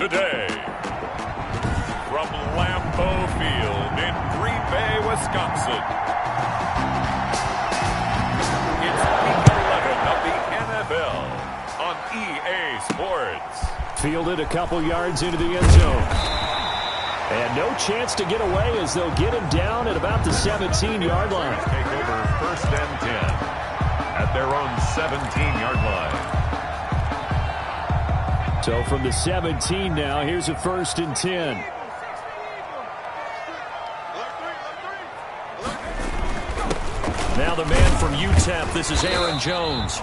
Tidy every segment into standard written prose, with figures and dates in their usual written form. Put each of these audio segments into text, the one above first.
today. From Lambeau Field in Green Bay, Wisconsin. It's Week 11 of the NFL on EA Sports. Fielded a couple yards into the end zone. And no chance to get away as they'll get him down at about the 17-yard line. Take over 1st and 10 at their own 17-yard line. So from the 17 now, here's a 1st and 10. Now the man from UTEP, this is Aaron Jones.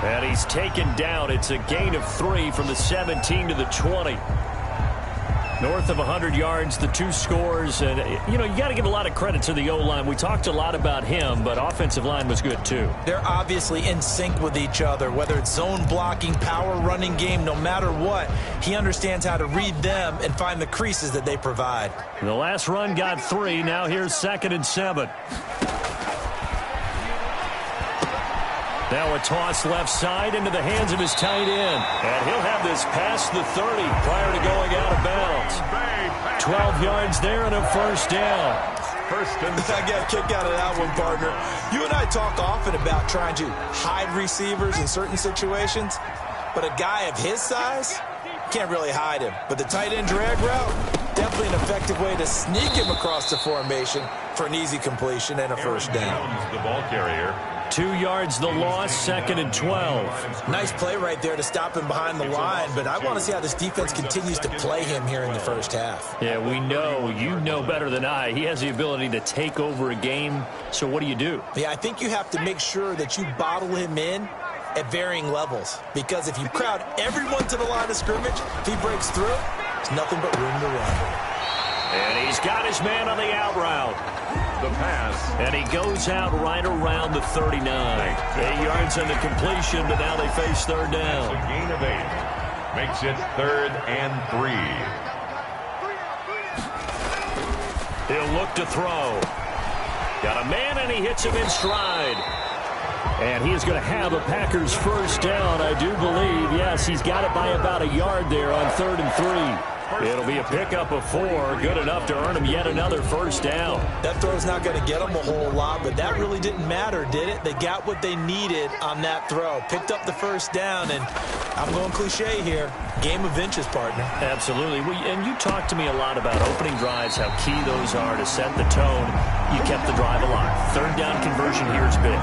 And he's taken down. It's a gain of 3 from the 17 to the 20. North of 100 yards, the 2 scores. And, you know, you got to give a lot of credit to the O-line. We talked a lot about him, but offensive line was good, too. They're obviously in sync with each other, whether it's zone blocking, power running game, no matter what. He understands how to read them and find the creases that they provide. The last run got 3. Now here's 2nd and 7. Now a toss left side into the hands of his tight end. And he'll have this past the 30 prior to going out of bounds. 12 yards there and a 1st down. I got a kick out of that one, partner. You and I talk often about trying to hide receivers in certain situations, but a guy of his size can't really hide him. But the tight end drag route, definitely an effective way to sneak him across the formation for an easy completion and a 1st down. The ball carrier. 2 yards the loss, 2nd and 12. Nice play right there to stop him behind the line, but I want to see how this defense continues to play him here in the 1st half. Yeah, we know. You know better than I. He has the ability to take over a game, so what do you do? Yeah, I think you have to make sure that you bottle him in at varying levels, because if you crowd everyone to the line of scrimmage, if he breaks through, there's nothing but room to run. And he's got his man on the out route. The pass. And he goes out right around the 39. 8 yards on the completion, but now they face 3rd down. That's a gain of 8. Makes it 3rd and 3. He'll look to throw. Got a man, and he hits him in stride. And he is going to have a Packers 1st down, I do believe. Yes, he's got it by about a yard there on 3rd and 3. It'll be a pickup of 4, good enough to earn him yet another 1st down. That throw's not going to get them a whole lot, but that really didn't matter, did it? They got what they needed on that throw. Picked up the 1st down, and I'm going cliche here. Game of inches, partner. Absolutely. And you talked to me a lot about opening drives, how key those are to set the tone. You kept the drive alive. 3rd down conversion here is big.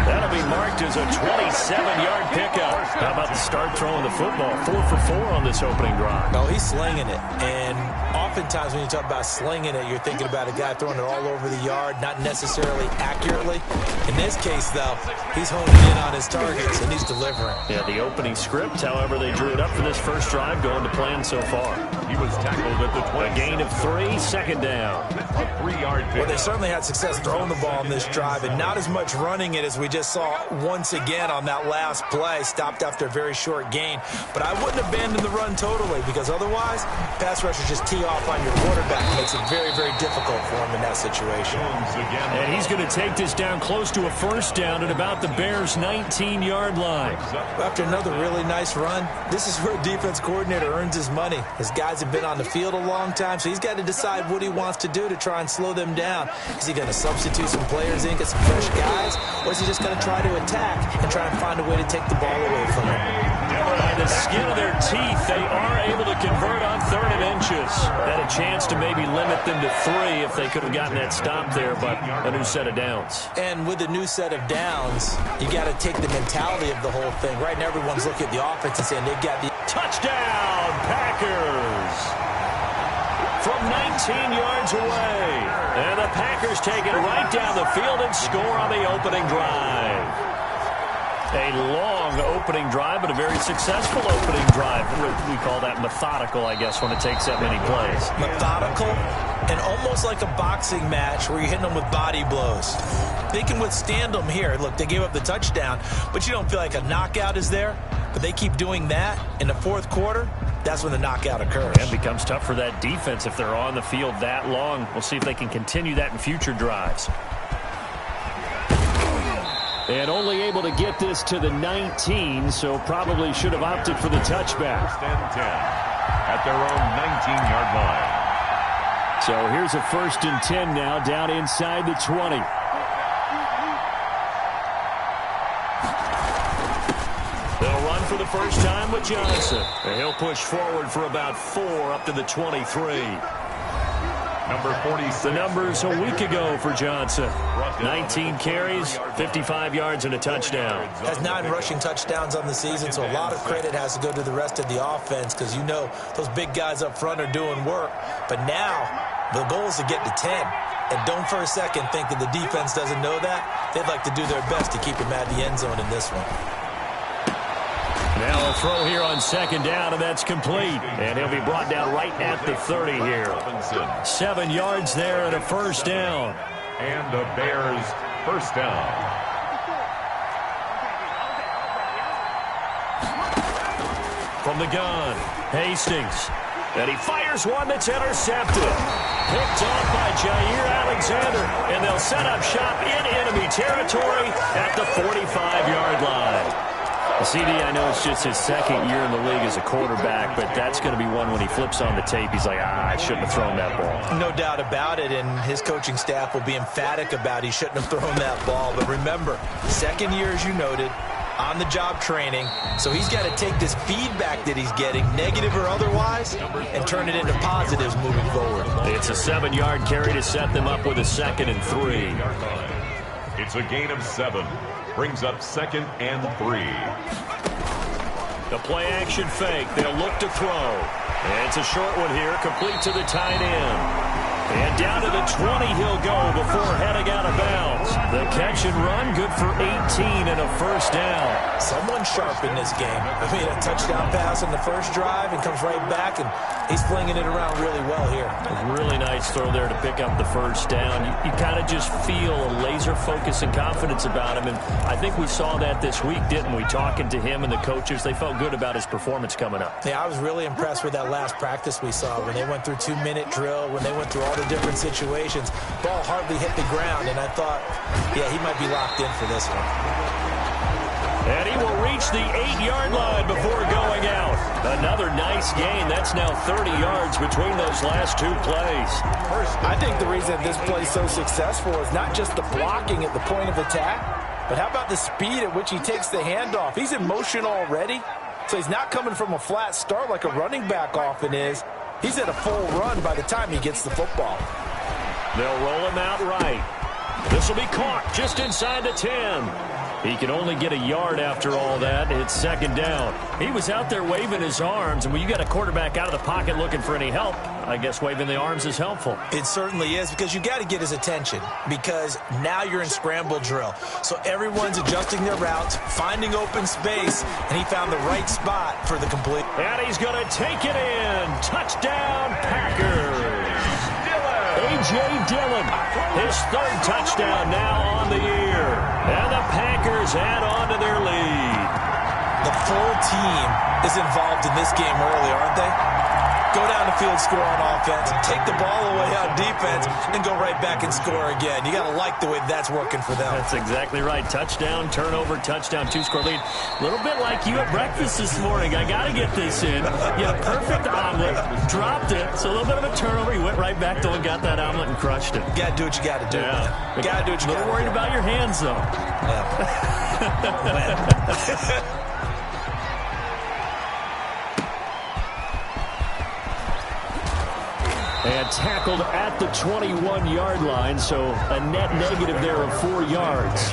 That'll be marked as a 27-yard pickup. How about the start throwing the football? 4 for 4 on this opening drive. Oh, he's slinging it. And oftentimes when you talk about slinging it, you're thinking about a guy throwing it all over the yard, not necessarily accurately. In this case, though, he's honing in on his targets, and he's delivering. Yeah, the opening script, however, they drew it up for this 1st drive, going to plan so far. He was tackled at the 20. A gain of 3, 2nd down. A 3-yard pick. Well, they certainly had success throwing the ball in this drive, and not as much running it as we just saw once again on that last play. Stopped after a very short gain. But I wouldn't abandon the run totally, because otherwise, pass rushers just tee off on your quarterback. It makes it very, very difficult for him in that situation. And he's going to take this down close to a 1st down at about the Bears' 19-yard line. After another really nice run, this is where a defense coordinator earns his money. His guys have been on the field a long time, so he's got to decide what he wants to do to try and slow them down. Is he going to substitute some players in, get some fresh guys, or is he just going to try to attack and try and find a way to take the ball away from him? By the skin of their teeth, they are able to convert on 3rd and inches. Had a chance to maybe limit them to 3 if they could have gotten that stop there, but a new set of downs. And with a new set of downs, you got to take the mentality of the whole thing. Right now, everyone's looking at the offense and saying they got the touchdown, Packers! From 19 yards away. And the Packers take it right down the field and score on the opening drive. A long opening drive, but a very successful opening drive. We call that methodical, I guess, when it takes that many plays. Methodical and almost like a boxing match where you're hitting them with body blows. They can withstand them here. Look, they gave up the touchdown, but you don't feel like a knockout is there. But they keep doing that in the 4th quarter. That's when the knockout occurs. And it becomes tough for that defense if they're on the field that long. We'll see if they can continue that in future drives. And only able to get this to the 19, so probably should have opted for the touchback. 1st and 10. at their own 19-yard line. So here's a 1st and 10 now, down inside the 20. They'll run for the first time with Johnson. And he'll push forward for about 4 up to the 23. Number 46. The numbers a week ago for Johnson. 19 carries, 55 yards, and a touchdown. Has 9 rushing touchdowns on the season, so a lot of credit has to go to the rest of the offense because you know those big guys up front are doing work. But now the goal is to get to 10. And don't for a second think that the defense doesn't know that. They'd like to do their best to keep him out of the end zone in this one. Now a throw here on 2nd down, and that's complete. And he'll be brought down right at the 30 here. 7 yards there and a 1st down. And the Bears' 1st down. From the gun, Hastings. And he fires one that's intercepted. Picked off by Jair Alexander. And they'll set up shop in enemy territory at the 45-yard line. CD, I know it's just his 2nd year in the league as a quarterback, but that's going to be one when he flips on the tape, he's like, I shouldn't have thrown that ball. No doubt about it, and his coaching staff will be emphatic about he shouldn't have thrown that ball. But remember, 2nd year, as you noted, on-the-job training, so he's got to take this feedback that he's getting, negative or otherwise, and turn it into positives moving forward. It's a 7-yard carry to set them up with a 2nd and 3. It's a gain of 7. Brings up 2nd and 3. The play-action fake. They'll look to throw. And it's a short one here, complete to the tight end. And down to the 20 he'll go before heading out of bounds. The catch and run, good for 18 and a 1st down. Someone sharp in this game. I mean, a touchdown pass on the first drive and comes right back, and he's flinging it around really well here. A really nice throw there to pick up the 1st down. You kind of just feel a laser focus and confidence about him, and I think we saw that this week, didn't we? Talking to him and the coaches, they felt good about his performance coming up. Yeah, I was really impressed with that last practice we saw when they went through 2-minute drill, when they went through all the different situations. Ball hardly hit the ground, and I thought, yeah, he might be locked in for this one. And he will reach the 8-yard line before going out. Another nice gain. That's now 30 yards between those last 2 plays. I think the reason this play is so successful is not just the blocking at the point of attack, but how about the speed at which he takes the handoff? He's in motion already, so he's not coming from a flat start like a running back often is. He's at a full run by the time he gets the football. They'll roll him out right. This will be caught just inside the 10. He can only get a yard after all that. It's 2nd down. He was out there waving his arms, and when you got a quarterback out of the pocket looking for any help, I guess waving the arms is helpful. It certainly is, because you got to get his attention, because now you're in scramble drill. So everyone's adjusting their routes, finding open space, and he found the right spot for the complete. And he's going to take it in. Touchdown, Packers. A.J. Dillon, his 3rd touchdown now on the year. And the Packers add on to their lead. The full team is involved in this game early, aren't they? Go down the field, score on offense, take the ball away on defense, and go right back and score again. You got to like the way that's working for them. That's exactly right. Touchdown, turnover, touchdown, 2-score lead. A little bit like you at breakfast this morning. I got to get this in. You had a perfect omelet, dropped it. So a little bit of a turnover. You went right back, though, and got that omelet and crushed it. You got to do what you got to do. Yeah. You got to do what you got to do. A little worried about your hands, though. Yeah. And tackled at the 21-yard line, so a net negative there of 4 yards.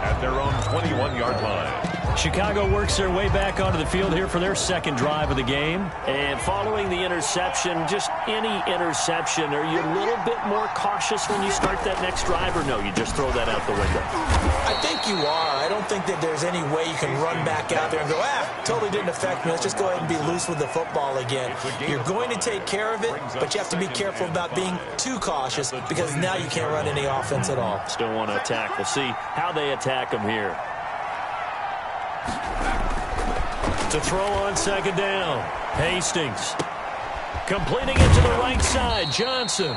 At their own 21-yard line. Chicago works their way back onto the field here for their 2nd drive of the game. And following the interception, just any interception, are you a little bit more cautious when you start that next drive, or no, you just throw that out the window? I think you are. I don't think that there's any way you can run back out there and go, totally didn't affect me. Let's just go ahead and be loose with the football again. You're going to take care of it, but you have to be careful about being too cautious, because now you can't run any offense at all. Still want to attack. We'll see how they attack them here. To throw on 2nd down. Hastings. Completing it to the right side. Johnson.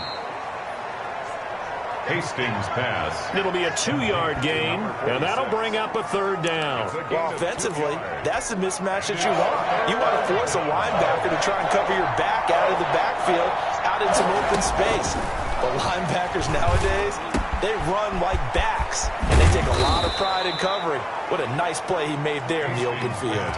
Hastings pass. It'll be a 2-yard gain, and that'll bring up a 3rd down. Well, offensively, that's the mismatch that you want. You want to force a linebacker to try and cover your back out of the backfield, out in some open space. But linebackers nowadays, they run like backs, and they take a lot of pride in covering. What a nice play he made there in the open field.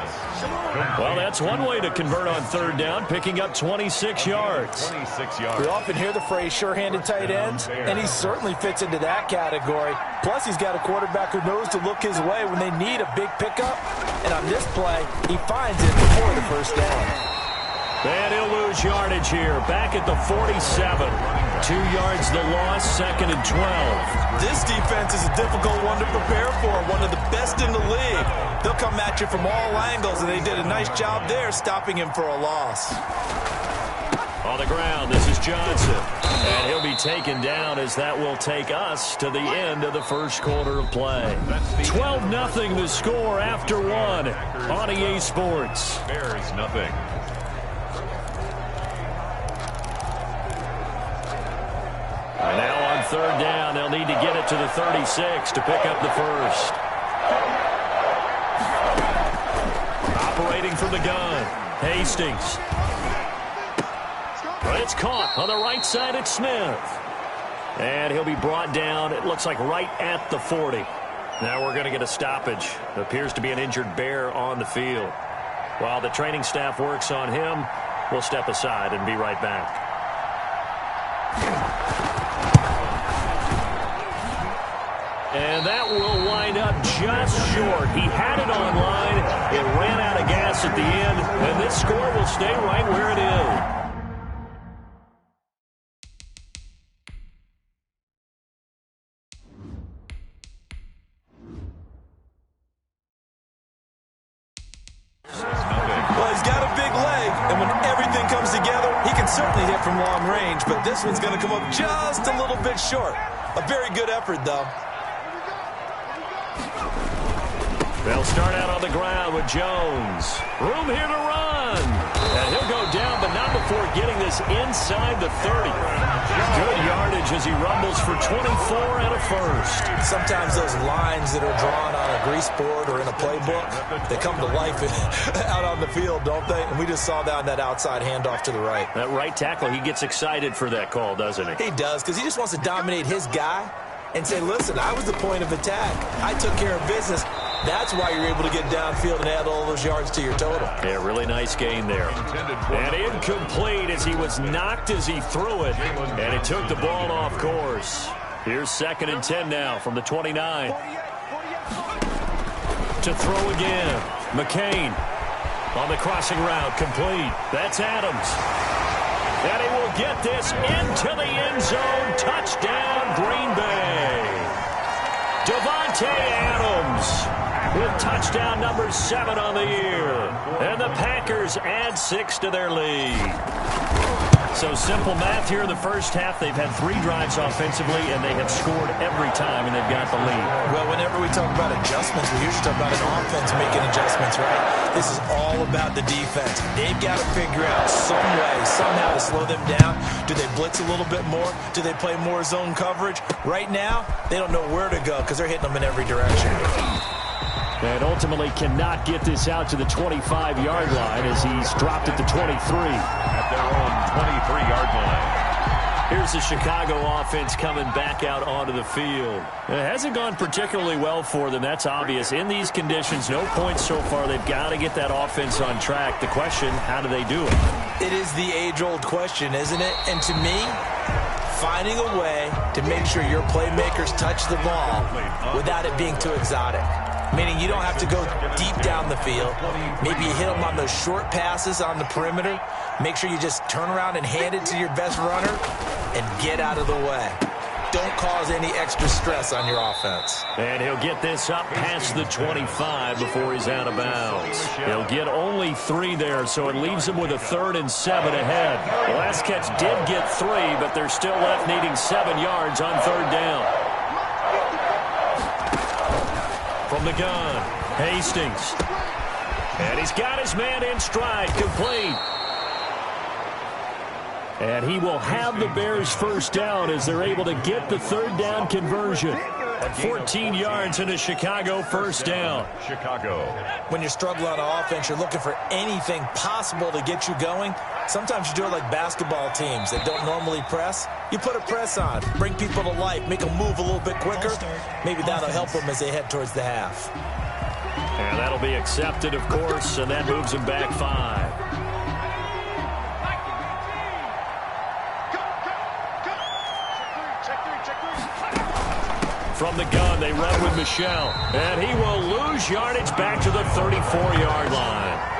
Well, that's one way to convert on 3rd down, picking up 26 yards. 26 yards. We often hear the phrase sure-handed tight ends, and he certainly fits into that category. Plus, he's got a quarterback who knows to look his way when they need a big pickup. And on this play, he finds it before the 1st down. And he'll lose yardage here, back at the 47. 2 yards the loss, 2nd and 12. This defense is a difficult one to prepare for, one of the best in the league. They'll come at you from all angles, and they did a nice job there stopping him for a loss. On the ground, this is Johnson. And he'll be taken down as that will take us to the end of the 1st quarter of play. 12-0 the score after 1 on EA Sports. Bears nothing. And now on 3rd down, they'll need to get it to the 36 to pick up the 1st. Operating from the gun, Hastings. But it's caught on the right side at Smith. And he'll be brought down, it looks like right at the 40. Now we're going to get a stoppage. It appears to be an injured Bear on the field. While the training staff works on him, we'll step aside and be right back. And that will wind up just short. He had it on line. It ran out of gas at the end, and this score will stay right where it is. Well, he's got a big leg, and when everything comes together, he can certainly hit from long range, but this one's going to come up just a little bit short. A very good effort, though. They'll start out on the ground with Jones. Room here to run. And he'll go down, but not before getting this inside the 30. Good yardage as he rumbles for 24 and a 1st. Sometimes those lines that are drawn on a grease board or in a playbook, they come to life out on the field, don't they? And we just saw that on that outside handoff to the right. That right tackle, he gets excited for that call, doesn't he? He does, because he just wants to dominate his guy and say, listen, I was the point of attack. I took care of business. That's why you're able to get downfield and add all those yards to your total. Yeah, really nice gain there. And incomplete as he was knocked as he threw it. And it took the ball off course. Here's 2nd and 10 now from the 29. To throw again. McCain on the crossing route, complete. That's Adams. And he will get this into the end zone. Touchdown, Green Bay. Davante Adams with touchdown number 7 on the year. And the Packers add 6 to their lead. So simple math here in the 1st half. They've had 3 drives offensively, and they have scored every time, and they've got the lead. Well, whenever we talk about adjustments, we usually talk about an offense making adjustments, right? This is all about the defense. They've got to figure out some way, somehow to slow them down. Do they blitz a little bit more? Do they play more zone coverage? Right now, they don't know where to go because they're hitting them in every direction. And ultimately cannot get this out to the 25-yard line as he's dropped at the 23. At their own 23-yard line. Here's the Chicago offense coming back out onto the field. It hasn't gone particularly well for them, that's obvious. In these conditions, no points so far. They've got to get that offense on track. The question, how do they do it? It is the age-old question, isn't it? And to me, finding a way to make sure your playmakers touch the ball without it being too exotic. Meaning you don't have to go deep down the field. Maybe you hit them on those short passes on the perimeter. Make sure you just turn around and hand it to your best runner and get out of the way. Don't cause any extra stress on your offense. And he'll get this up past the 25 before he's out of bounds. He'll get only 3 there, so it leaves him with a 3rd and 7 ahead. The last catch did get 3, but they're still left needing 7 yards on 3rd down. From the gun, Hastings. And he's got his man in stride, complete. And he will have the Bears first down as they're able to get the third down conversion. 14 yards in a Chicago first down. Chicago. When you're struggling on offense, you're looking for anything possible to get you going. Sometimes you do it like basketball teams that don't normally press. You put a press on, bring people to life, make them move a little bit quicker. Maybe that'll help them as they head towards the half. And that'll be accepted, of course, and that moves him back 5. From the gun, they run with Michel. And he will lose yardage back to the 34-yard line.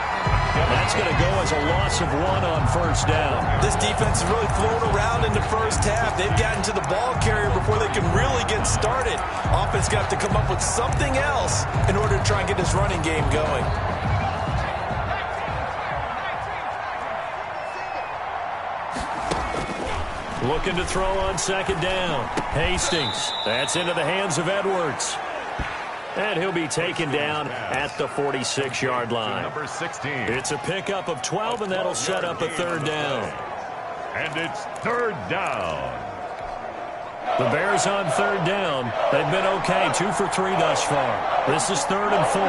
That's going to go as a loss of 1 on first down. This defense has really flown around in the first half. They've gotten to the ball carrier before they can really get started. Offense got to come up with something else in order to try and get this running game going. Looking to throw on second down. Hastings. That's into the hands of Edwards. And he'll be taken down at the 46-yard line. Number 16. It's a pickup of 12, and that'll set up a third down. And it's third down. The Bears on third down. They've been okay, 2 for 3 thus far. This is 3rd and 4.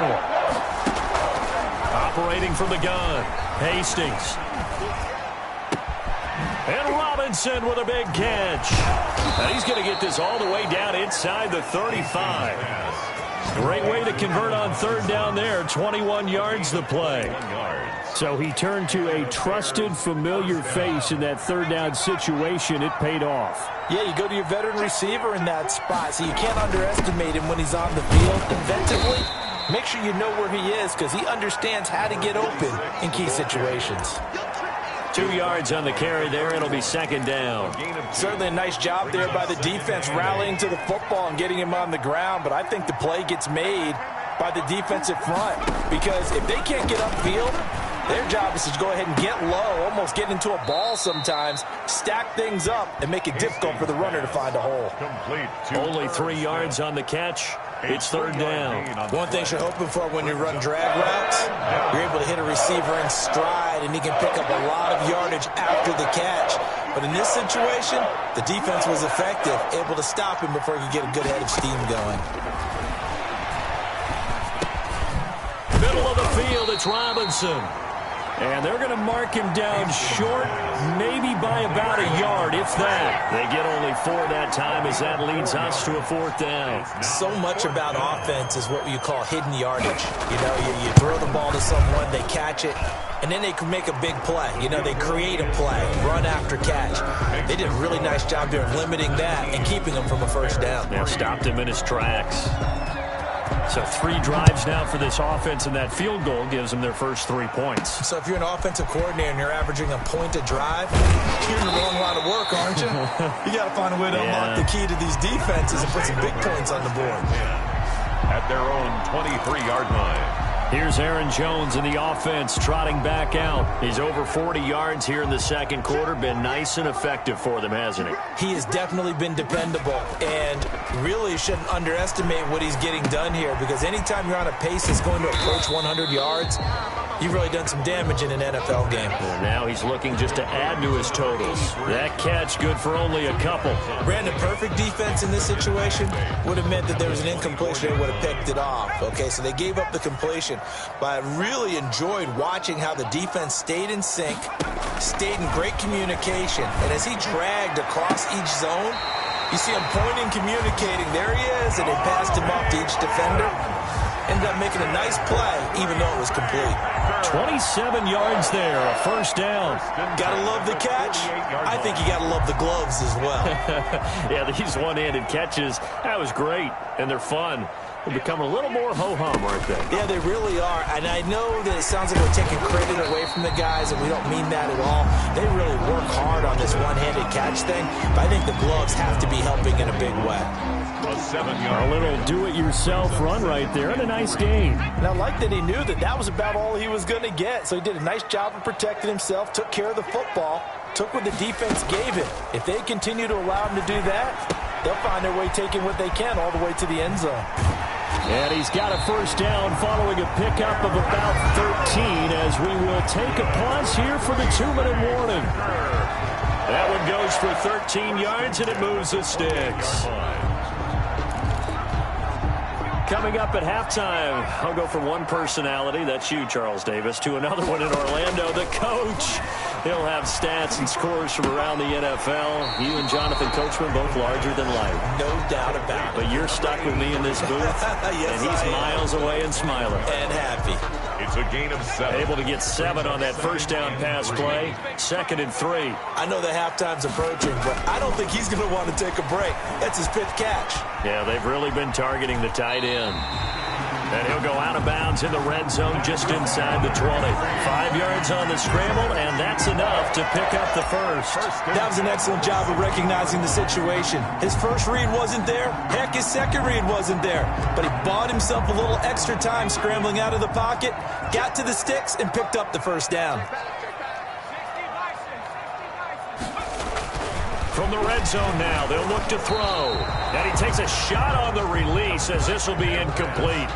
Operating from the gun. Hastings. And Robinson with a big catch. And he's going to get this all the way down inside the 35. Great way to convert on third down there. 21 yards the play. So he turned to a trusted, familiar face in that third down situation. It paid off. Yeah, you go to your veteran receiver in that spot, so you can't underestimate him when he's on the field. Defensively, make sure you know where he is because he understands how to get open in key situations. 2 yards on the carry there. It'll be second down. Certainly a nice job there by the defense rallying to the football and getting him on the ground, but I think the play gets made by the defensive front because if they can't get upfield, their job is to go ahead and get low, almost get into a ball sometimes, stack things up, and make it difficult for the runner to find a hole. Only 3 yards on the catch. It's third down. One thing you're hoping for when you run drag routes, you're able to hit a receiver in stride, and he can pick up a lot of yardage after the catch. But in this situation, the defense was effective, able to stop him before he could get a good head of steam going. Middle of the field, it's Robinson. And they're going to mark him down short, maybe by about a yard, if that. They get only 4 that time as that leads us to a 4th down. So much about offense is what you call hidden yardage. You know, you throw the ball to someone, they catch it, and then they can make a big play. You know, they create a play, run after catch. They did a really nice job there of limiting that and keeping him from a first down. They stopped him in his tracks. So 3 drives now for this offense, and that field goal gives them their first 3 points. So if you're an offensive coordinator and you're averaging a point a drive, you're in the wrong line of work, aren't you? You got to find a way to unlock the key to these defenses and put some big points on the board. At their own 23-yard line. Here's Aaron Jones in the offense trotting back out. He's over 40 yards here in the second quarter. Been nice and effective for them, hasn't he? He has definitely been dependable, and really shouldn't underestimate what he's getting done here because anytime you're on a pace that's going to approach 100 yards, you've really done some damage in an NFL game. And now he's looking just to add to his totals. That catch good for only a couple. Brandon, perfect defense in this situation would have meant that there was an incompletion. They would have picked it off. Okay, so they gave up the completion. But I really enjoyed watching how the defense stayed in sync, stayed in great communication. And as he dragged across each zone, you see him pointing, communicating. There he is, and they passed him off to each defender. Ended up making a nice play, even though it was complete. 27 yards there, a first down. Gotta love the catch. I think you gotta love the gloves as well. Yeah, these one-handed catches, that was great, and they're fun. They become a little more ho-hum right there. Yeah, they really are. And I know that it sounds like we're taking credit away from the guys, and we don't mean that at all. They really work hard on this one-handed catch thing, but I think the gloves have to be helping in a big way. A little do-it-yourself run right there, and a nice gain. And I like that he knew that that was about all he was going to get. So he did a nice job of protecting himself, took care of the football, took what the defense gave him. If they continue to allow him to do that, they'll find their way taking what they can all the way to the end zone. And he's got a first down following a pickup of about 13 as we will take a pause here for the 2-minute warning. That one goes for 13 yards, and it moves the sticks. Coming up at halftime, I'll go from one personality, that's you, Charles Davis, to another one in Orlando, the coach. He'll have stats and scores from around the NFL. You and Jonathan Coachman, both larger than life. No doubt about it. But you're stuck with me in this booth, yes, and he's miles away and smiling. And happy. It's a gain of 7. Able to get 7 on that first down pass play. 2nd and 3. I know the halftime's approaching, but I don't think he's going to want to take a break. That's his fifth catch. Yeah, they've really been targeting the tight end. And he'll go out of bounds in the red zone just inside the 20. 5 yards on the scramble, and that's enough to pick up the first. That was an excellent job of recognizing the situation. His first read wasn't there. Heck, his second read wasn't there. But he bought himself a little extra time scrambling out of the pocket, got to the sticks, and picked up the first down. From the red zone now, they'll look to throw. And he takes a shot on the release as this will be incomplete.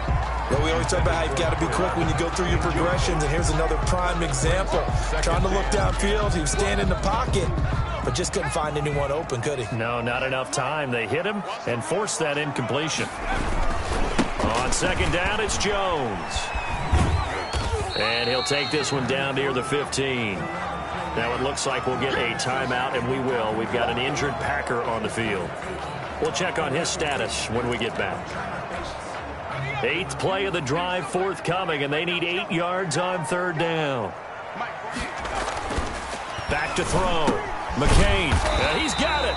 Well, we always talk about how you've got to be quick when you go through your progressions, and here's another prime example. Trying to look downfield, he was standing in the pocket, but just couldn't find anyone open, could he? No, not enough time. They hit him and forced that incompletion. On 2nd down, it's Jones. And he'll take this one down near the 15. Now it looks like we'll get a timeout, and we will. We've got an injured Packer on the field. We'll check on his status when we get back. 8th play of the drive forthcoming, and they need 8 yards on 3rd down. Back to throw. McCain. He's got it.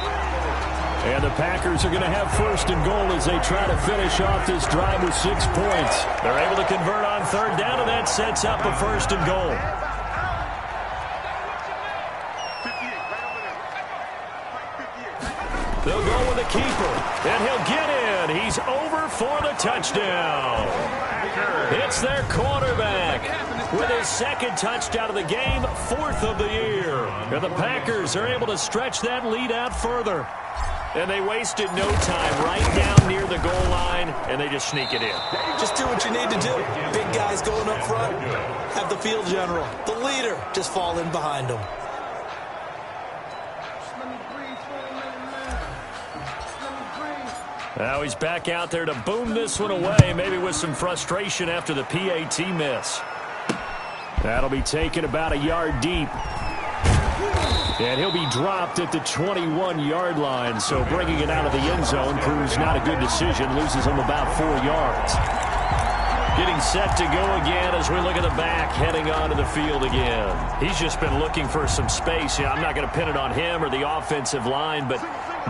And the Packers are going to have 1st and goal as they try to finish off this drive with 6 points. They're able to convert on 3rd down, and that sets up a 1st and goal. They'll go with the keeper, and he'll get in. He's over for the touchdown. It's their quarterback with his 2nd touchdown of the game, 4th of the year. And the Packers are able to stretch that lead out further. And they wasted no time right down near the goal line, and they just sneak it in. Just do what you need to do. Big guys going up front. Have the field general, the leader, just fall in behind them. Now he's back out there to boom this one away, maybe with some frustration after the PAT miss. That'll be taken about a yard deep. And he'll be dropped at the 21-yard line, so bringing it out of the end zone proves not a good decision, loses him about 4 yards. Getting set to go again as we look at the back, heading onto the field again. He's just been looking for some space. I'm not going to pin it on him or the offensive line, but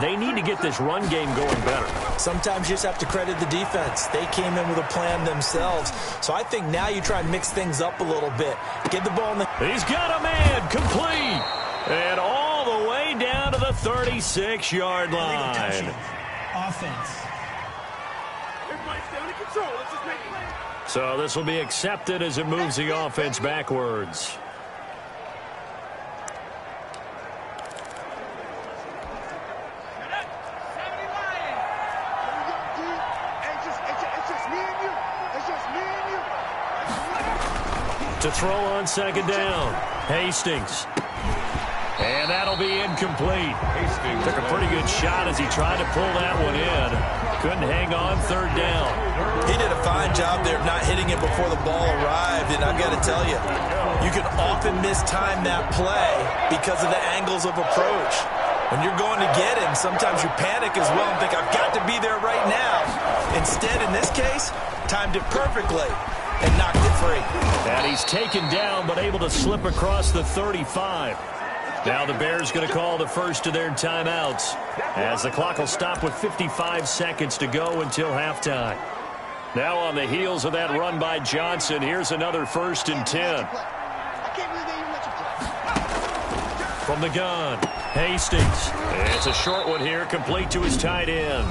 they need to get this run game going better. Sometimes you just have to credit the defense. They came in with a plan themselves. So I think now you try and mix things up a little bit. Get the ball in the... He's got a man, complete. And all the way down to the 36-yard line. Offense. Everybody stay under control. Let's just make plays. So this will be accepted as it moves the offense backwards. To throw on 2nd down, Hastings. And that'll be incomplete. Hastings took a pretty good shot as he tried to pull that one in. Couldn't hang on 3rd down. He did a fine job there of not hitting it before the ball arrived, and I've got to tell you, you can often mistime that play because of the angles of approach. When you're going to get him, sometimes you panic as well and think, I've got to be there right now. Instead, in this case, timed it perfectly and knocked it free. And he's taken down but able to slip across the 35. Now the Bears going to call the first of their timeouts as the clock will stop with 55 seconds to go until halftime. Now on the heels of that run by Johnson, here's another 1st and 10. From the gun, Hastings. It's a short one here, complete to his tight end.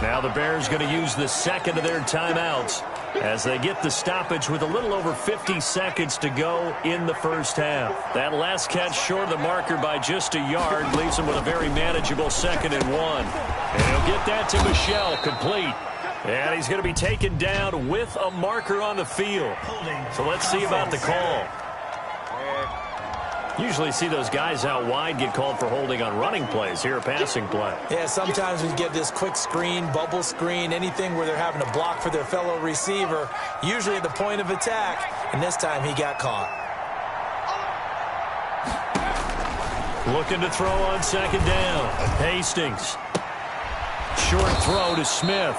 Now the Bears going to use the 2nd of their timeouts as they get the stoppage with a little over 50 seconds to go in the first half. That last catch short of the marker by just a yard leaves him with a very manageable 2nd and 1. And he'll get that to Michel, complete. And he's going to be taken down with a marker on the field. So let's see about the call. Usually see those guys out wide get called for holding on running plays. Here, a passing play. Yeah, sometimes we get this quick screen, bubble screen, anything where they're having to block for their fellow receiver, usually at the point of attack, and this time he got caught. Looking to throw on second down. Hastings. Short throw to Smith.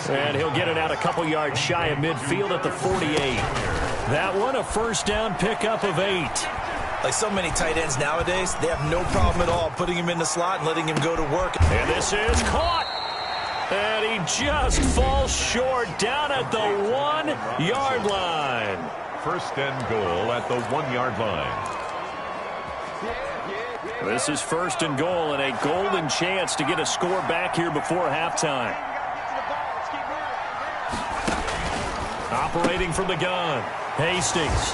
And he'll get it out a couple yards shy of midfield at the 48. That one, a first down pickup of 8. Like so many tight ends nowadays, they have no problem at all putting him in the slot and letting him go to work. And this is caught. And he just falls short down at the 1-yard line. First and goal at the 1-yard line. This is first and goal and a golden chance to get a score back here before halftime. Operating from the gun, Hastings.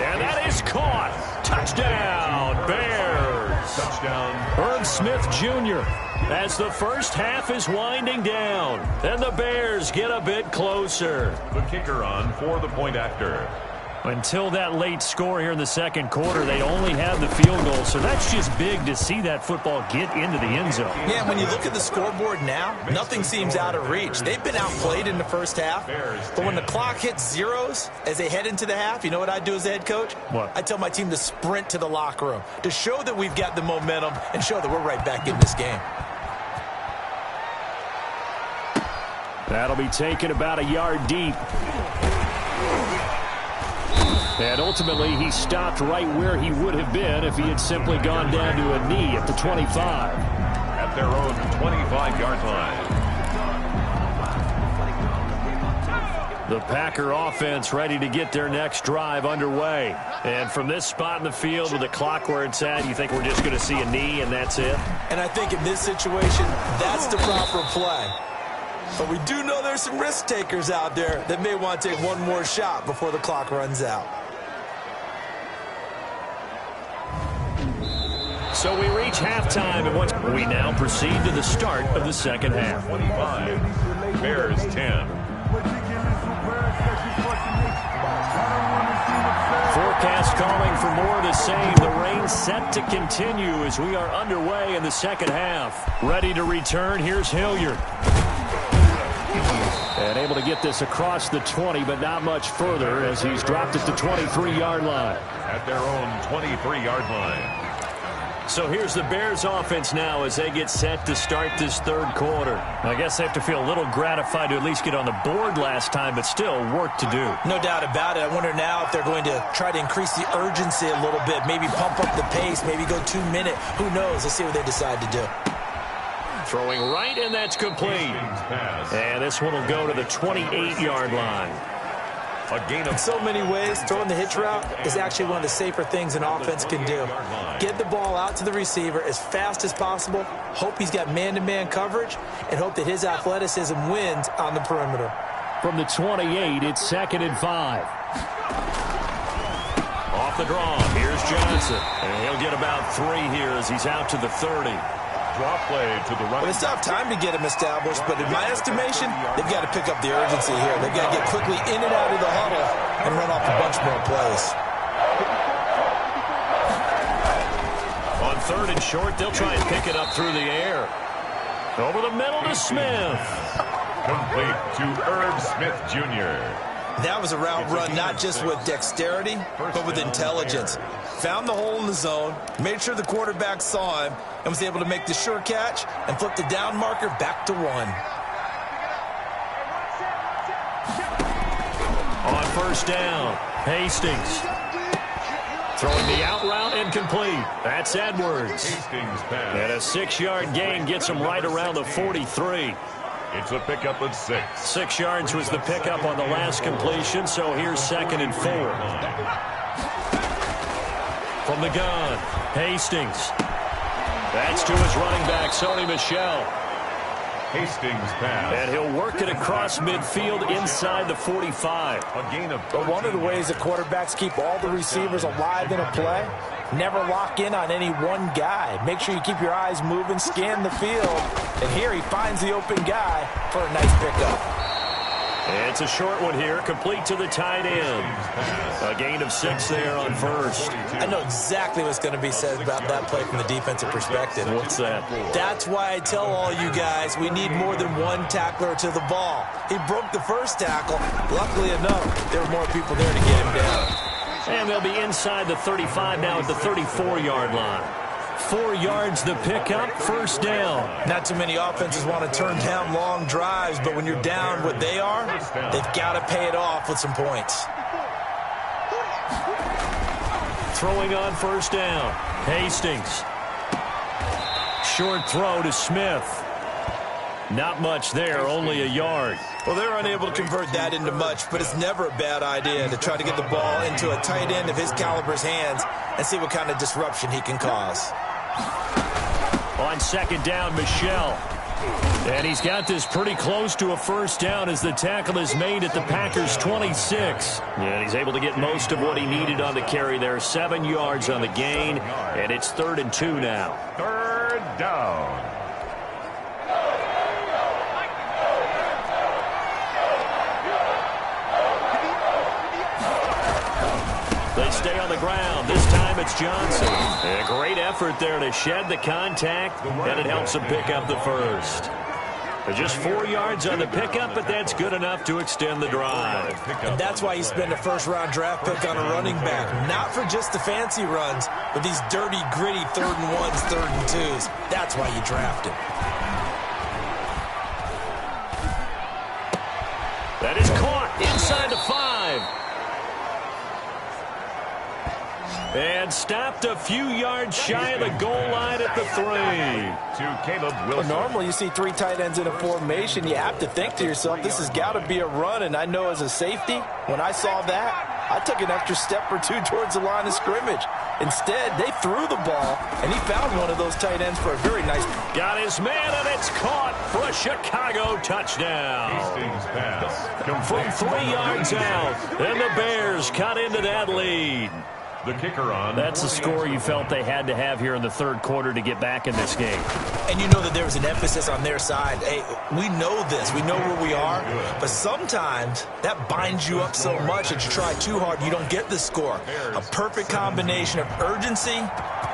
And that is caught. Touchdown, Bears. Touchdown. Irv Smith Jr. as the first half is winding down. And the Bears get a bit closer. The kicker on for the point after. Until that late score here in the second quarter, they only had the field goal. So that's just big to see that football get into the end zone. Yeah, when you look at the scoreboard now, nothing seems out of reach. They've been outplayed in the first half. But when the clock hits zeros as they head into the half, you know what I do as a head coach? What? I tell my team to sprint to the locker room to show that we've got the momentum and show that we're right back in this game. That'll be taken about a yard deep. And ultimately, he stopped right where he would have been if he had simply gone down to a knee at the 25. At their own 25-yard line. The Packer offense ready to get their next drive underway. And from this spot in the field with the clock where it's at, you think we're just going to see a knee and that's it? And I think in this situation, that's the proper play. But we do know there's some risk takers out there that may want to take one more shot before the clock runs out. So we reach halftime, and we now proceed to the start of the second half. 25. Bears 10. Forecast calling for more of the same. The rain set to continue as we are underway in the second half. Ready to return, here's Hilliard. And able to get this across the 20, but not much further as he's dropped it to 23-yard line. At their own 23-yard line. So here's the Bears offense now as they get set to start this third quarter. I guess they have to feel a little gratified to at least get on the board last time, but still work to do. No doubt about it. I wonder now if they're going to try to increase the urgency a little bit, maybe pump up the pace, maybe go 2-minute. Who knows? Let's see what they decide to do. Throwing right, and that's complete. And this one will go to the 28-yard line. A gain in so many ways, throwing the hitch route is actually one of the safer things an offense can do. Get the ball out to the receiver as fast as possible, hope he's got man-to-man coverage, and hope that his athleticism wins on the perimeter. From the 28, it's 2nd and 5. Off the draw, here's Johnson. And he'll get about 3 here as he's out to the 30. Draw play to the right. Well, it's not time to get him established, but in my estimation, they've got to pick up the urgency here. They've got to get quickly in and out of the huddle and run off a bunch more plays. On 3rd and short, they'll try and pick it up through the air. Over the middle to Smith. Complete to Irv Smith Jr. That was a route run not just with dexterity, but with intelligence. Found the hole in the zone, made sure the quarterback saw him, and was able to make the sure catch and flip the down marker back to 1. On 1st down, Hastings. Throwing the out route incomplete. That's Edwards. Hastings pass. And a 6-yard gain gets him right around the 43. It's a pickup of 6. 6 yards was the pickup on the last completion, so here's 2nd and 4. From the gun, Hastings. That's to his running back, Sony Michel. Hastings pass. And he'll work it across midfield inside the 45. A gain of 13. But one of the ways the quarterbacks keep all the receivers alive in a play, never lock in on any one guy. Make sure you keep your eyes moving, scan the field. And here he finds the open guy for a nice pickup. It's a short one here, complete to the tight end. A gain of 6 there on first. I know exactly what's going to be said about that play from the defensive perspective. What's that? That's why I tell all you guys we need more than one tackler to the ball. He broke the first tackle. Luckily enough, there were more people there to get him down. And they'll be inside the 35 now at the 34-yard line. 4 yards the pickup, first down. Not too many offenses want to turn down long drives, but when you're down what they are, they've got to pay it off with some points. Throwing on first down. Hastings. Short throw to Smith. Not much there, only a yard. Well, they're unable to convert that into much, but it's never a bad idea to try to get the ball into a tight end of his caliber's hands and see what kind of disruption he can cause. On second down, Michel. And he's got this pretty close to a first down as the tackle is made at the Packers' 26. And he's able to get most of what he needed on the carry there. 7 yards on the gain, and it's 3rd and 2 now. 3rd down. They stay on the ground. This time it's Johnson. A great effort there to shed the contact, and it helps him pick up the first. Just 4 yards on the pickup, but that's good enough to extend the drive. And that's why you spend a first-round draft pick on a running back. Not for just the fancy runs, but these dirty, gritty 3rd and 1s, 3rd and 2s. That's why you draft him. That is caught inside the 5. And stopped a few yards shy of the goal line at the 3. To Caleb Wilson. Well, normally you see 3 tight ends in a formation. You have to think to yourself, this has got to be a run. And I know as a safety, when I saw that, I took an extra step or 2 towards the line of scrimmage. Instead, they threw the ball, and he found one of those tight ends for a very nice. Got his man, and it's caught for a Chicago touchdown. Hastings pass. From 3 yards out, and the Bears cut into that lead. The kicker on. That's the score you felt they had to have here in the 3rd quarter to get back in this game. And you know that there was an emphasis on their side. Hey, we know this. We know where we are. But sometimes that binds you up so much that you try too hard, you don't get the score. A perfect combination of urgency,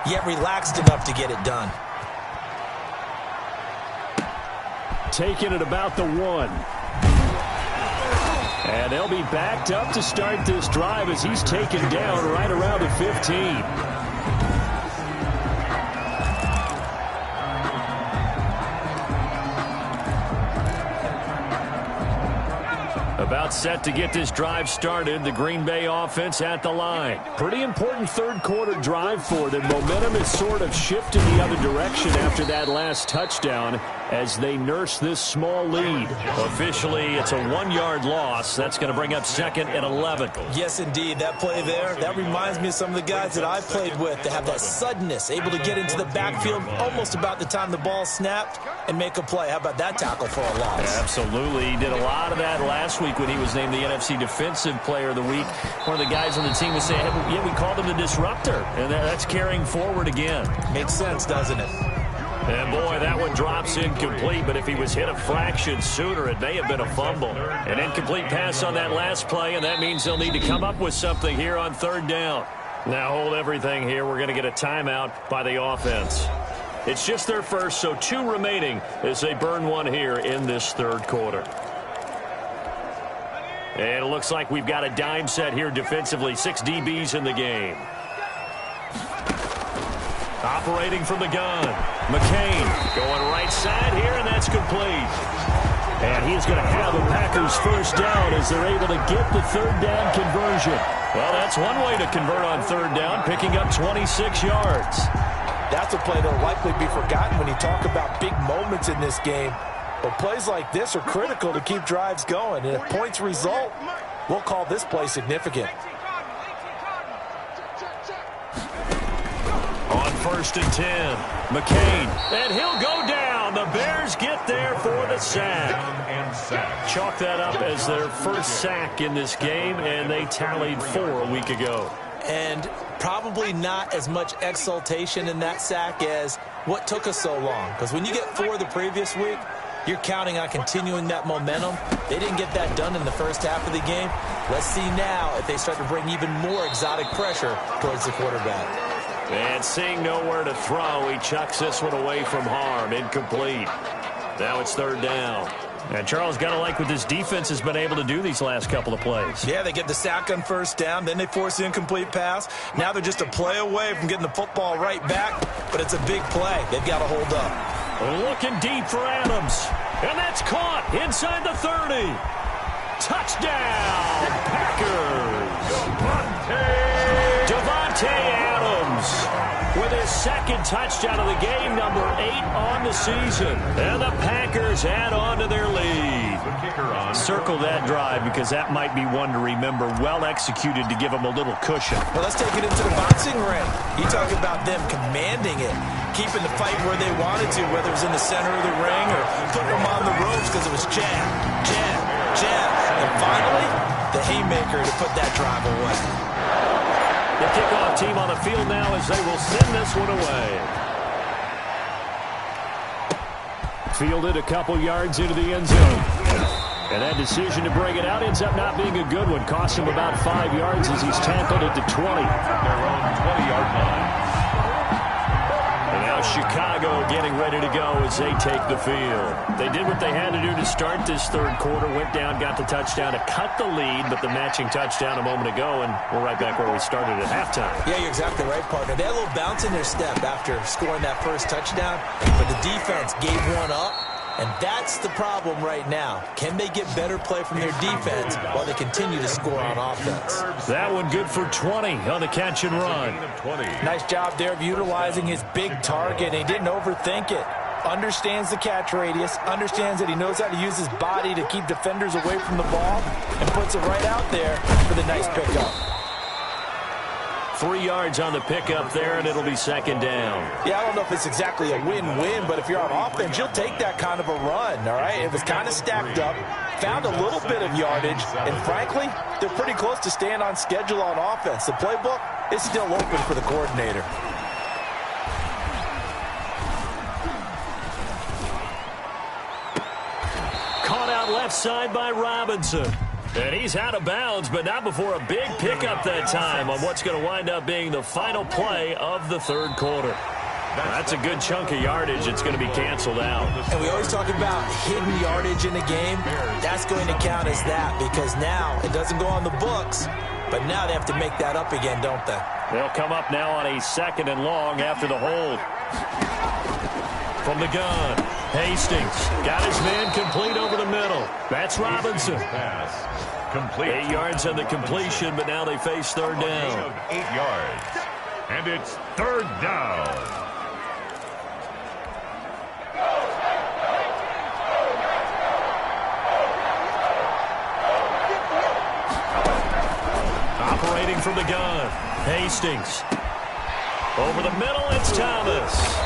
yet relaxed enough to get it done. Taking it about the 1. And they'll be backed up to start this drive as he's taken down right around the 15. About set to get this drive started. The Green Bay offense at the line. Pretty important 3rd quarter drive for them. Momentum is sort of shifted the other direction after that last touchdown as they nurse this small lead. Officially, it's a 1-yard loss. That's going to bring up 2nd and 11. Yes, indeed. That play there, that reminds me of some of the guys that I played with that have that suddenness, able to get into the backfield almost about the time the ball snapped and make a play. How about that tackle for a loss? Absolutely. He did a lot of that last week when he was named the NFC Defensive Player of the Week. One of the guys on the team was saying, hey, yeah, we called him the disruptor, and that's carrying forward again. Makes sense, doesn't it? And boy, that one drops incomplete, but if he was hit a fraction sooner, it may have been a fumble. An incomplete pass on that last play, and that means they'll need to come up with something here on 3rd down. Now hold everything here. We're going to get a timeout by the offense. It's just their first, so 2 remaining as they burn one here in this 3rd quarter. And it looks like we've got a dime set here defensively. 6 DBs in the game. Operating from the gun. McCain going right side here, and that's complete. And he's going to have the Packers first down as they're able to get the 3rd down conversion. Well, that's one way to convert on 3rd down, picking up 26 yards. That's a play that'll likely be forgotten when you talk about big moments in this game. But plays like this are critical to keep drives going. And if points result, we'll call this play significant. On 1st and 10, McCain, and he'll go down. The Bears get there for the sack. Chalk that up as their first sack in this game, and they tallied 4 a week ago. And probably not as much exultation in that sack as what took us so long. Because when you get 4 the previous week, You're counting on continuing that momentum. They didn't get that done in the first half of the game. Let's see now if they start to bring even more exotic pressure towards the quarterback. And seeing nowhere to throw, he chucks this one away from harm. Incomplete. Now it's third down. And Charles, got to like what this defense has been able to do these last couple of plays. Yeah, they get the sack on first down, then they force the incomplete pass. Now they're just a play away from getting the football right back, but it's a big play. They've got to hold up. Looking deep for Adams. And that's caught inside the 30. Touchdown, Packers. Davante Adams with his second touchdown of the game, number 8 on the season. And the Packers add on to their lead. Circle that drive because that might be one to remember. Well executed to give them a little cushion. Well, let's take it into the boxing ring. You talk about them commanding it, keeping the fight where they wanted to, whether it was in the center of the ring or putting them on the ropes because it was jab, jab, jab. And finally, the haymaker to put that drive away. The kickoff team on the field now as they will send this one away. Fielded a couple yards into the end zone. And that decision to bring it out ends up not being a good one. Cost him about 5 yards as he's tackled at the 20. Their own 20-yard line. And now Chicago getting ready to go as they take the field. They did what they had to do to start this third quarter. Went down, got the touchdown to cut the lead, but the matching touchdown a moment ago, and we're right back where we started at halftime. Yeah, you're exactly right, partner. They had a little bounce in their step after scoring that first touchdown, but the defense gave one up, and that's the problem right now. Can they get better play from their defense while they continue to score on offense? That one good for 20 on the catch and run. Nice job there of utilizing his big target. He didn't overthink it. Understands the catch radius, understands that he knows how to use his body to keep defenders away from the ball, and puts it right out there for the nice pickup. 3 yards on the pickup there, and it'll be second down. Yeah, I don't know if it's exactly a win-win, but if you're on offense, you'll take that kind of a run, all right? It was kind of stacked up, found a little bit of yardage, and frankly, they're pretty close to staying on schedule on offense. The playbook is still open for the coordinator. Caught out left side by Robinson. And he's out of bounds, but not before a big pickup that time on what's going to wind up being the final play of the third quarter. That's a good chunk of yardage. It's going to be canceled out. And we always talk about hidden yardage in a game. That's going to count as that because now it doesn't go on the books, but now they have to make that up again, don't they? They'll come up now on a 2nd and long after the hold. From the gun, Hastings got his man complete over the middle. That's Robinson. Pass. Complete. 8 yards on the completion, but now they face third down. 8 yards. And it's third down. Operating from the gun, Hastings. Over the middle, it's Thomas.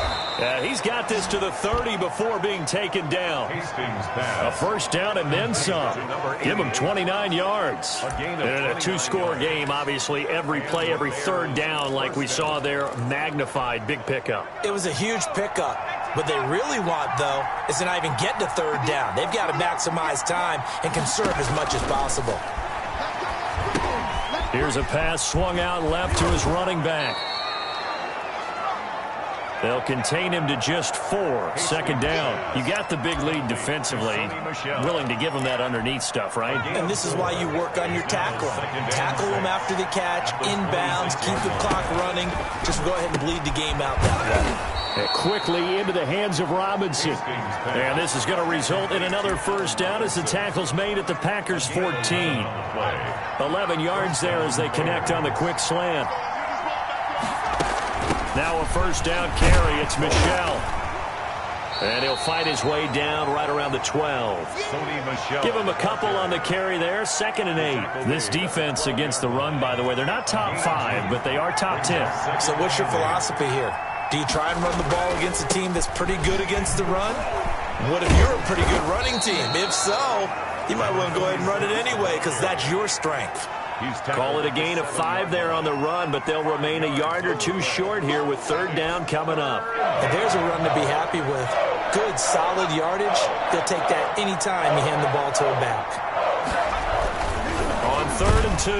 He's got this to the 30 before being taken down. Hastings A pass. first down and then some. Give him 29 yards. And in a 2-score game, obviously, every play, every third down, like we saw there, magnified. Big pickup. It was a huge pickup. What they really want, though, is to not even get to third down. They've got to maximize time and conserve as much as possible. Here's a pass swung out left to his running back. They'll contain him to just 4. Second down. You got the big lead defensively. Willing to give him that underneath stuff, right? And this is why you work on your tackling. Tackle them after the catch, inbounds, keep the clock running. Just go ahead and bleed the game out that way. And quickly into the hands of Robinson. And this is going to result in another first down as the tackle's made at the Packers' 14. 11 yards there as they connect on the quick slant. Now a first down carry. It's Michel. And he'll fight his way down right around the 12. Give him a couple on the carry there. 2nd and 8. This defense against the run, by the way, they're not top 5, but they are top 10. So what's your philosophy here? Do you try and run the ball against a team that's pretty good against the run? What if you're a pretty good running team? If so, you might want to go ahead and run it anyway because that's your strength. Call it a gain of 5 there on the run, but they'll remain a yard or 2 short here with third down coming up. And there's a run to be happy with. Good, solid yardage. They'll take that anytime you hand the ball to a back. On 3rd and 2,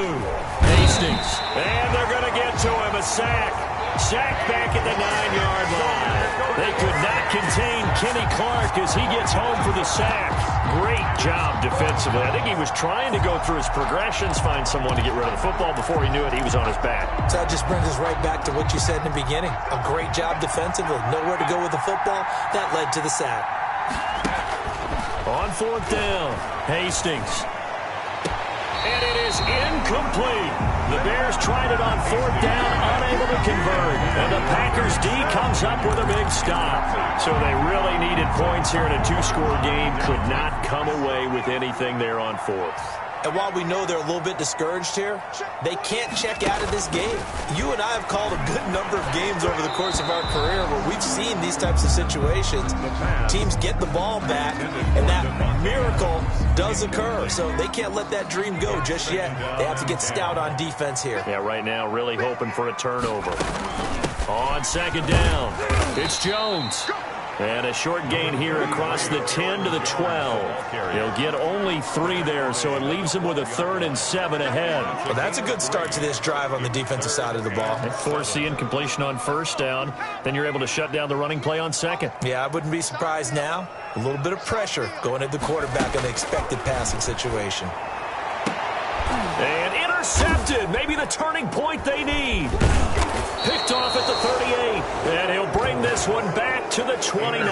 Hastings. And they're going to get to him, a sack. Sack back at the 9-yard line. They could not contain Kenny Clark as he gets home for the sack. Great job defensively. I think he was trying to go through his progressions, find someone to get rid of the football. Before he knew it, he was on his back. So that just brings us right back to what you said in the beginning. A great job defensively. Nowhere to go with the football. That led to the sack. On 4th down, Hastings. And it is incomplete. The Bears tried it on 4th down, unable to convert. And the Packers D comes up with a big stop. So they really needed points here in a 2-score game. Could not come away with anything there on 4th. And while we know they're a little bit discouraged here, they can't check out of this game. You and I have called a good number of games over the course of our career where we've seen these types of situations. Teams get the ball back, and that miracle does occur. So they can't let that dream go just yet. They have to get stout on defense here. Yeah, right now really hoping for a turnover. On 2nd down, it's Jones. And a short gain here across the 10 to the 12. He'll get only 3 there, so it leaves him with a 3rd and 7 ahead. Well, that's a good start to this drive on the defensive side of the ball. Force the incompletion on 1st down. Then you're able to shut down the running play on 2nd. Yeah, I wouldn't be surprised now. A little bit of pressure going at the quarterback in the expected passing situation. And intercepted. Maybe the turning point they need. Picked off at the 38. And he'll bring this one back to the 29.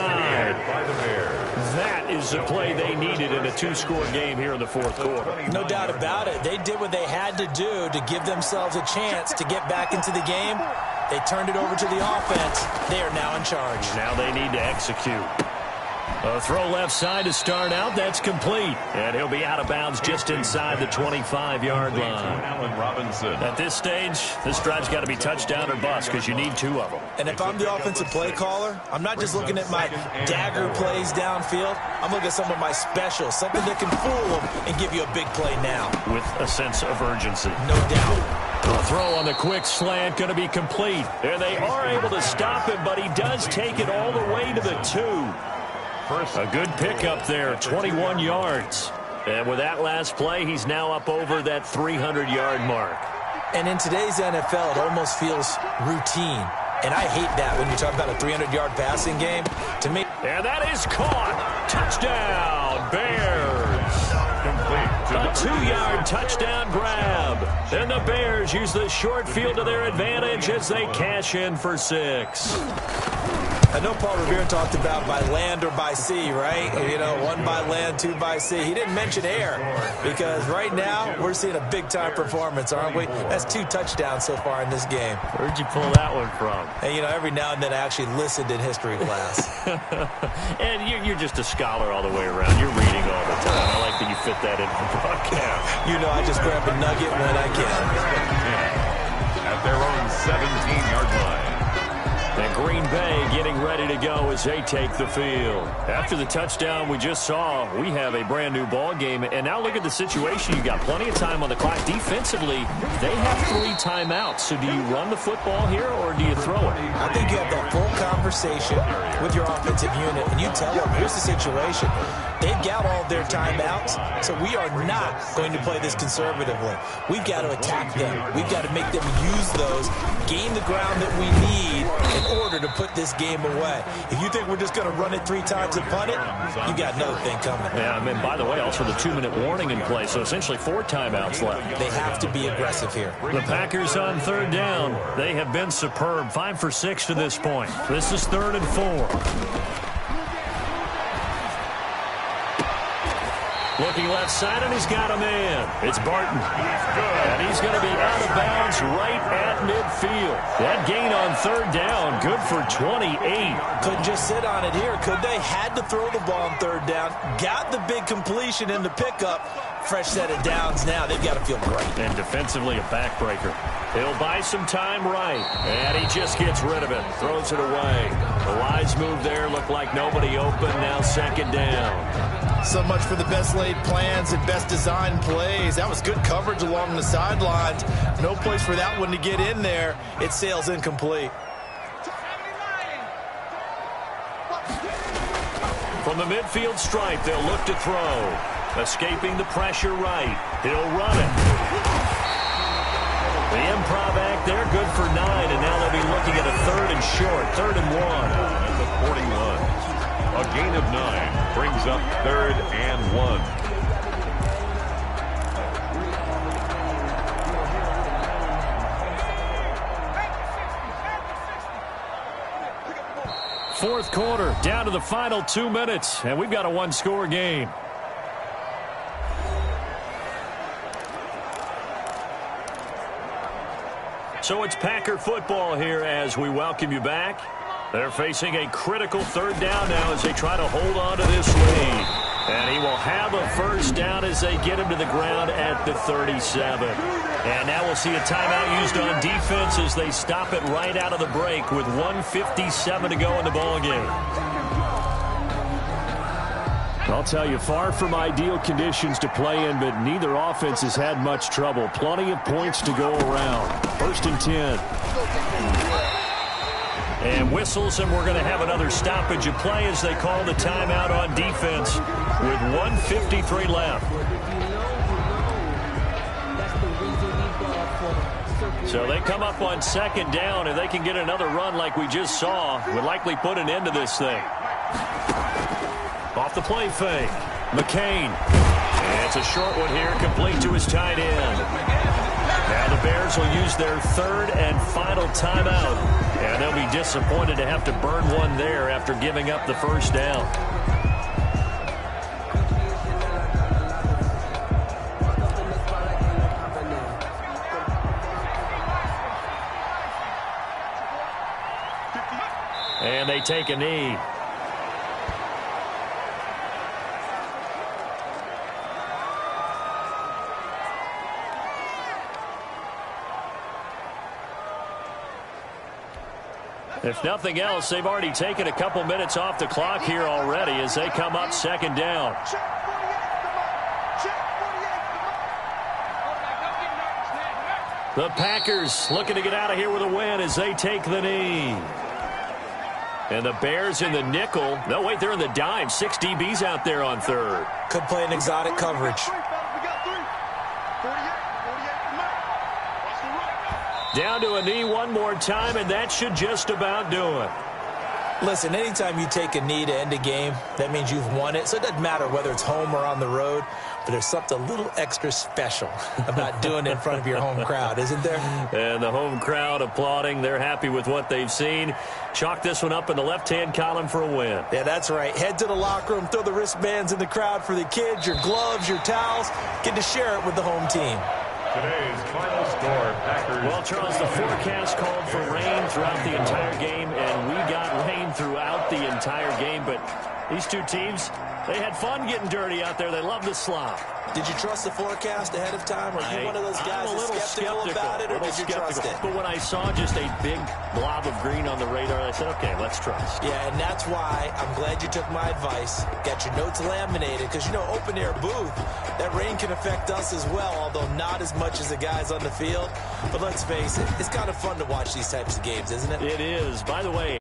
That is the play they needed in a 2-score game here in the 4th quarter. No doubt about it. They did what they had to do to give themselves a chance to get back into the game. They turned it over to the offense. They are now in charge. Now they need to execute. A throw left side to start out. That's complete. And he'll be out of bounds just inside the 25-yard line. Allen Robinson. At this stage, this drive's got to be touchdown or bust because you need 2 of them. And if I'm the offensive play caller, I'm not just looking at my dagger plays downfield. I'm looking at some of my specials, something that can fool them and give you a big play now. With a sense of urgency. No doubt. The throw on the quick slant going to be complete. And they are able to stop him, but he does take it all the way to the 2. A good pickup there, 21 yards. And with that last play, he's now up over that 300-yard mark. And in today's NFL, it almost feels routine. And I hate that when you talk about a 300-yard passing game. To me, and that is caught. Touchdown, Bears. A 2-yard touchdown grab. And the Bears use the short field to their advantage as they cash in for 6. I know Paul Revere talked about by land or by sea, right? You know, 1 by land, 2 by sea. He didn't mention air because right now we're seeing a big-time performance, aren't we? That's 2 touchdowns so far in this game. Where'd you pull that one from? And, you know, every now and then I actually listened in history class. And you're just a scholar all the way around. You're reading all the time. I like that you fit that in for broadcast. You know, I just grab a nugget when I can. At their own 17-yard line. And Green Bay getting ready to go as they take the field. After the touchdown we just saw, we have a brand new ball game. And now look at the situation. You got plenty of time on the clock. Defensively, they have 3 timeouts. So do you run the football here or do you throw it? I think you have that full conversation with your offensive unit, and you tell them, here's the situation. They've got all their timeouts, so we are not going to play this conservatively. We've got to attack them. We've got to make them use those, gain the ground that we need in order to put this game away. If you think we're just going to run it 3 times and punt it, you got another thing coming. Yeah, I mean, by the way, also the 2-minute warning in play, so essentially 4 timeouts left. They have to be aggressive here. The Packers on 3rd down. They have been superb. 5 for 6 to this point. This is 3rd and 4. Looking left side, and he's got a man. It's Barton. And he's going to be out of bounds right at midfield. That gain on 3rd down, good for 28. Couldn't just sit on it here, could they? Had to throw the ball on 3rd down. Got the big completion in the pickup. Fresh set of downs now. They've got to feel great. And defensively, a backbreaker. He'll buy some time right. And he just gets rid of it. Throws it away. The wise move there. Looked like nobody open. Now 2nd down. So much for the best laid plans and best designed plays. That was good coverage along the sidelines. No place for that one to get in there. It sails incomplete. From the midfield stripe, they'll look to throw. Escaping the pressure right. He'll run it. The improv act there, good for 9, and now they'll be looking at a 3rd and short, 3rd and 1. At the 41. A gain of 9 brings up 3rd and 1. Fourth quarter, down to the final 2 minutes, and we've got a one-score game. So it's Packer football here as we welcome you back. They're facing a critical 3rd down now as they try to hold on to this lead. And he will have a first down as they get him to the ground at the 37. And now we'll see a timeout used on defense as they stop it right out of the break with 1:57 to go in the ballgame. I'll tell you, far from ideal conditions to play in, but neither offense has had much trouble. Plenty of points to go around. 1st and 10. And whistles, and we're going to have another stoppage of play as they call the timeout on defense with 1:53 left. So they come up on 2nd down, and they can get another run like we just saw. Would likely put an end to this thing. Off the play fake. McCain. And it's a short one here, complete to his tight end. Now the Bears will use their 3rd and final timeout. And they'll be disappointed to have to burn one there after giving up the first down. And they take a knee. If nothing else, they've already taken a couple minutes off the clock here already as they come up 2nd down. The Packers looking to get out of here with a win as they take the knee. And the Bears in the nickel. No, wait, they're in the dime. 6 DBs out there on 3rd. Could play an exotic coverage. Down to a knee one more time, and that should just about do it. Listen, anytime you take a knee to end a game, that means you've won it. So it doesn't matter whether it's home or on the road, but there's something a little extra special about doing it in front of your home crowd, isn't there? And the home crowd applauding. They're happy with what they've seen. Chalk this one up in the left-hand column for a win. Yeah, that's right. Head to the locker room, throw the wristbands in the crowd for the kids, your gloves, your towels. Get to share it with the home team. Today's final score, Packers. Well, Charles, the forecast called for rain throughout the entire game, and we got rain throughout the entire game. But these two teams, they had fun getting dirty out there. They love the slop. Did you trust the forecast ahead of time? Or are you one of those guys that's skeptical about it, or did you trust it? But when I saw just a big blob of green on the radar, I said, okay, let's trust. Yeah, and that's why I'm glad you took my advice. Got your notes laminated, because, you know, open-air booth, that rain can affect us as well, although not as much as the guys on the field. But let's face it, it's kind of fun to watch these types of games, isn't it? It is. By the way,